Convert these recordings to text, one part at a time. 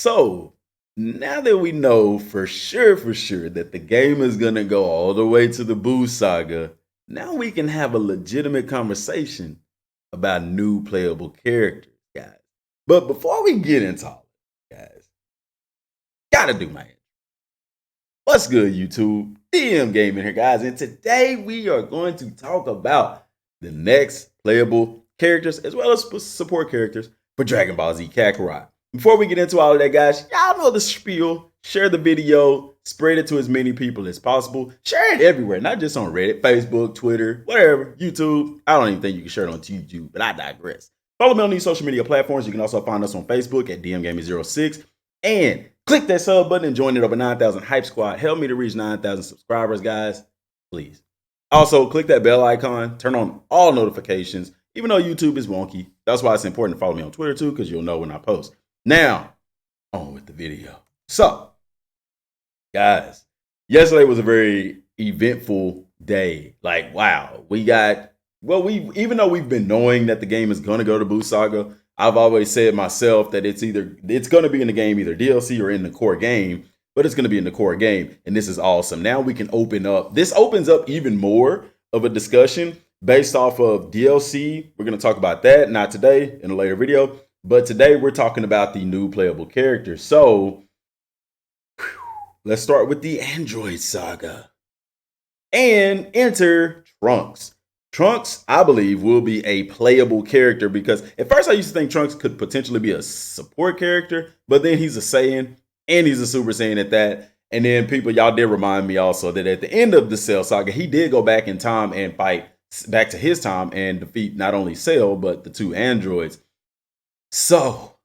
So now that we know for sure that the game is gonna go all the way to the Buu saga, now we can have a legitimate conversation about new playable characters, guys. But before we get into all of it, guys, gotta do my intro. What's good, YouTube? Dmgaming here, guys, and today we are going to talk about the next playable characters as well as support characters for Dragon Ball Z Kakarot. Before we get into all of that, guys, y'all know the spiel. Share the video, spread it to as many people as possible. Share it everywhere, not just on Reddit, Facebook, Twitter, whatever, YouTube. I don't even think you can share it on YouTube, but I digress. Follow me on these social media platforms. You can also find us on Facebook at Dmgaming06. And click that sub button and join it over 9,000 Hype Squad. Help me to reach 9,000 subscribers, guys. Please. Also, click that bell icon. Turn on all notifications, even though YouTube is wonky. That's why it's important to follow me on Twitter, too, because you'll know when I post. Now, on with the video. So, guys, yesterday was a very eventful day. Like, wow. Even though we've been knowing that the game is going to go to Buu Saga, I've always said myself that it's going to be in the game, either DLC or in the core game, but it's going to be in the core game. And this is awesome. Now we can this opens up even more of a discussion based off of DLC. We're going to talk about that, not today, in a later video, but today we're talking about the new playable characters. So let's start with the Android saga and enter Trunks. Trunks, I believe, will be a playable character because at first I used to think Trunks could potentially be a support character, but then he's a Saiyan and he's a Super Saiyan at that. And then y'all did remind me also that at the end of the Cell saga, he did go back in time and fight back to his time and defeat not only Cell, but the two androids. So,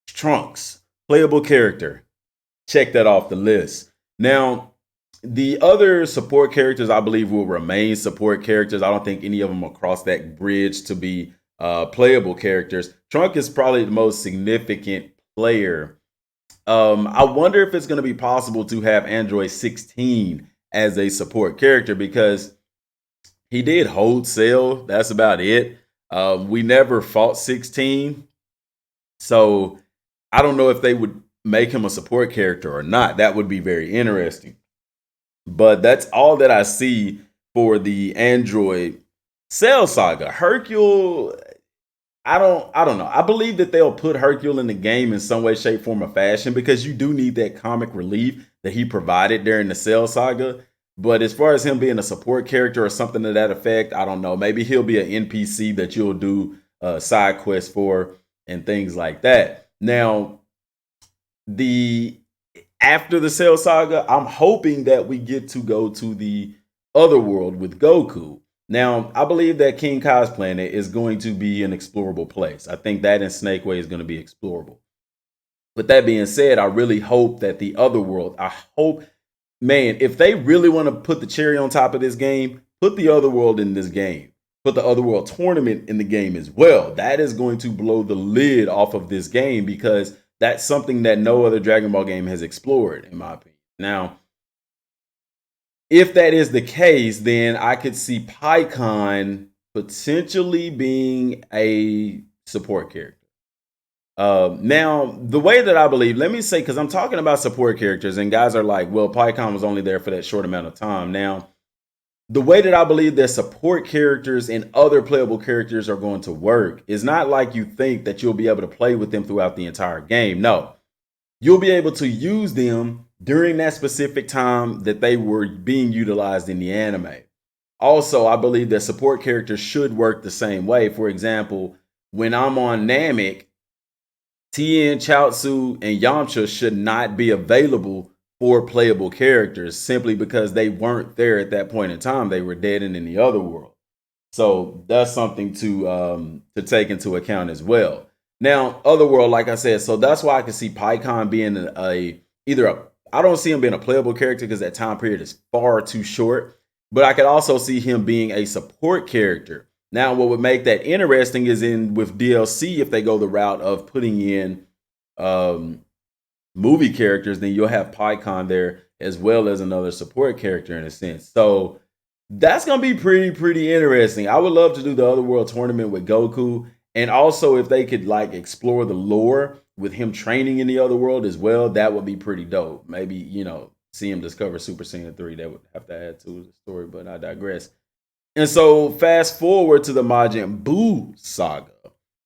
Trunks, playable character. Check that off the list. Now, the other support characters, I believe, will remain support characters. I don't think any of them will cross that bridge to be playable characters. Trunks is probably the most significant player. I wonder if it's going to be possible to have Android 16 as a support character because he did hold Cell. That's about it. We never fought 16. So I don't know if they would make him a support character or not. That would be very interesting. But that's all that I see for the Android Cell saga. Hercule, I don't know. I believe that they'll put Hercule in the game in some way, shape, form, or fashion because you do need that comic relief that he provided during the Cell saga. But as far as him being a support character or something to that effect, I don't know. Maybe he'll be an NPC that you'll do side quests for and things like that. Now, after the Cell saga, I'm hoping that we get to go to the other world with Goku. Now, I believe that King Kai's planet is going to be an explorable place. I think that in Snake Way is going to be explorable. With that being said, I really hope that the other world, if they really want to put the cherry on top of this game, put the other world in this game. Put the other world tournament in the game as well. That is going to blow the lid off of this game because that's something that no other Dragon Ball game has explored, in my opinion. Now, if that is the case, then I could see Pikkon potentially being a support character. Now, the way that I believe, let me say, because I'm talking about support characters, and guys are like, well, Pikkon was only there for that short amount of time. Now, the way that I believe that support characters and other playable characters are going to work is not like you think that you'll be able to play with them throughout the entire game. No, you'll be able to use them during that specific time that they were being utilized in the anime. Also, I believe that support characters should work the same way. For example, when I'm on Namek, Tien, Chaozu, and Yamcha should not be available for playable characters simply because they weren't there at that point in time. They were dead and in the other world. So that's something to take into account as well. Now, Otherworld, like I said, so that's why I can see Pikkon being I don't see him being a playable character because that time period is far too short, but I could also see him being a support character. Now, what would make that interesting is with DLC, if they go the route of putting in movie characters, then you'll have Pikkon there as well as another support character in a sense. So that's going to be pretty interesting. I would love to do the Otherworld tournament with Goku And also, if they could like explore the lore with him training in the other world as well, that would be pretty dope. Maybe, see him discover Super Saiyan 3. That would have to add to the story, but I digress. And so, fast forward to the Majin Buu saga.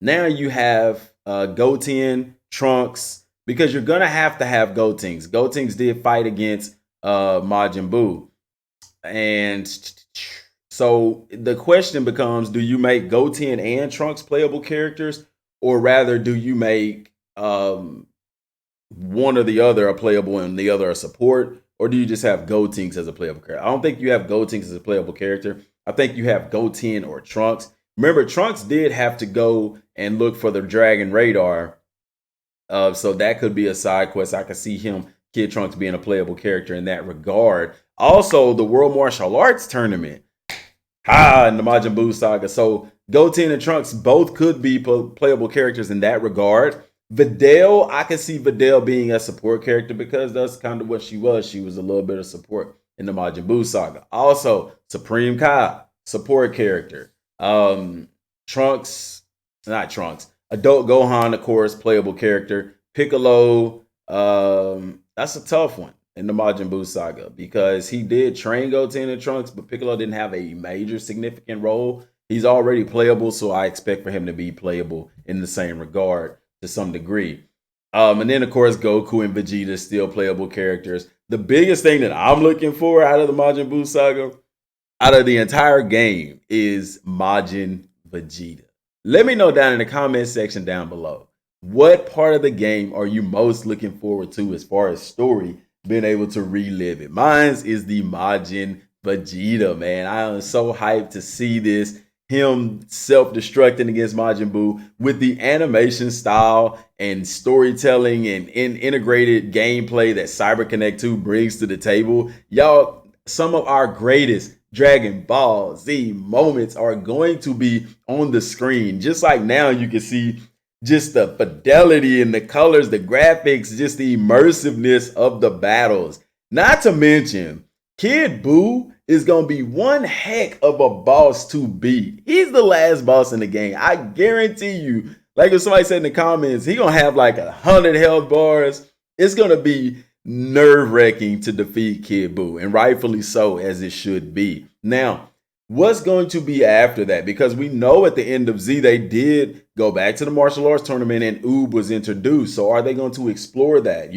Now you have Goten, Trunks, because you're gonna have to have Gotenks. Gotenks did fight against Majin Buu, and so the question becomes: do you make Goten and Trunks playable characters, or rather, do you make one or the other a playable and the other a support, or do you just have Gotenks as a playable character? I don't think you have Gotenks as a playable character. I think you have Goten or Trunks. Remember, Trunks did have to go and look for the Dragon Radar, so that could be a side quest. I could see him, Kid Trunks, being a playable character in that regard. Also, the World Martial Arts Tournament, in the Majin Buu saga. So Goten and Trunks both could be playable characters in that regard. Videl, I can see Videl being a support character because that's kind of what she was. She was a little bit of support in the Majin Buu saga. Also, Supreme Kai, support character. Trunks, not Trunks. Adult Gohan, of course, playable character. Piccolo, that's a tough one in the Majin Buu saga because he did train Goten and Trunks, but Piccolo didn't have a major significant role. He's already playable, so I expect for him to be playable in the same regard to some degree. And then, of course, Goku and Vegeta still playable characters. The biggest thing that I'm looking for out of the Majin Buu saga, out of the entire game, is Majin Vegeta. Let me know down in the comment section down below. What part of the game are you most looking forward to as far as story, being able to relive it? Mine is the Majin Vegeta, man. I am so hyped to see this. Him self-destructing against Majin Buu with the animation style and storytelling and integrated gameplay that CyberConnect 2 brings to the table. Y'all, some of our greatest Dragon Ball Z moments are going to be on the screen. Just like now you can see just the fidelity and the colors, the graphics, just the immersiveness of the battles. Not to mention, Kid Buu is going to be one heck of a boss to beat. He's the last boss in the game. I guarantee you, like if somebody said in the comments, he's going to have like 100 health bars. It's going to be nerve-wracking to defeat Kid Buu, and rightfully so, as it should be. Now, what's going to be after that? Because we know at the end of Z, they did go back to the martial arts tournament and Oob was introduced. So are they going to explore that?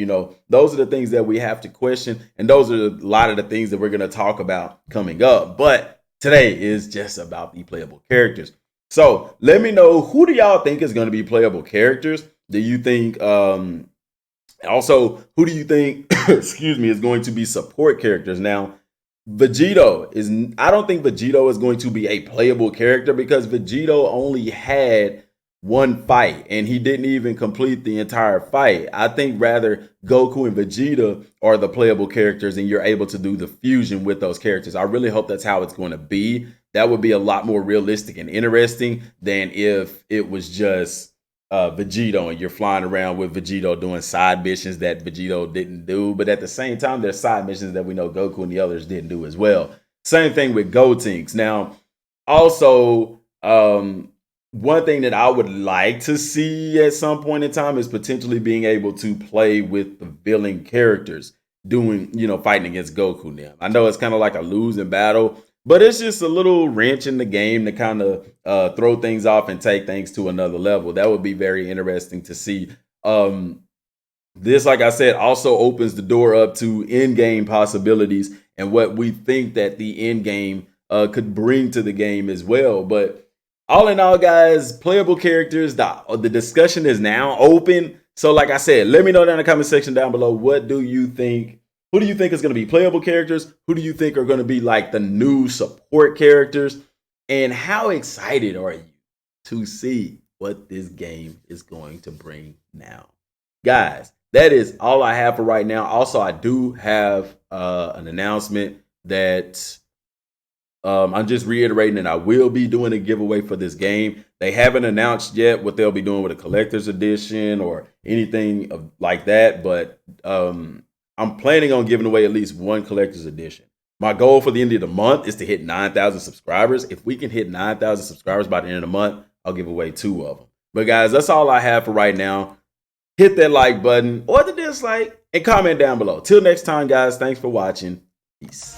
Those are the things that we have to question. And those are a lot of the things that we're going to talk about coming up. But today is just about the playable characters. So let me know, who do y'all think is going to be playable characters? Do you think, also, who do you think, excuse me, is going to be support characters? Now, I don't think Vegito is going to be a playable character because Vegito only had one fight and he didn't even complete the entire fight. I think rather Goku and Vegeta are the playable characters and you're able to do the fusion with those characters. I really hope that's how it's going to be. That would be a lot more realistic and interesting than if it was just Vegito and you're flying around with Vegito doing side missions that Vegito didn't do. But at the same time, there's side missions that we know Goku and the others didn't do as well. Same thing with Gotenks. Now, also, one thing that I would like to see at some point in time is potentially being able to play with the villain characters doing, fighting against Goku now. I know it's kind of like a losing battle, but it's just a little wrench in the game to kind of throw things off and take things to another level. That would be very interesting to see. This, like I said, also opens the door up to in-game possibilities and what we think that the in-game could bring to the game as well. But all in all, guys, playable characters, the discussion is now open. So like I said, let me know down in the comment section down below, what do you think? Who do you think is going to be playable characters? Who do you think are going to be like the new support characters? And how excited are you to see what this game is going to bring now? Guys, that is all I have for right now. Also, I do have an announcement that I'm just reiterating that I will be doing a giveaway for this game. They haven't announced yet what they'll be doing with a collector's edition or anything like that, but I'm planning on giving away at least one collector's edition. My goal for the end of the month is to hit 9,000 subscribers. If we can hit 9,000 subscribers by the end of the month, I'll give away 2 of them. But guys, that's all I have for right now. Hit that like button or the dislike and comment down below. Till next time, guys, thanks for watching. Peace.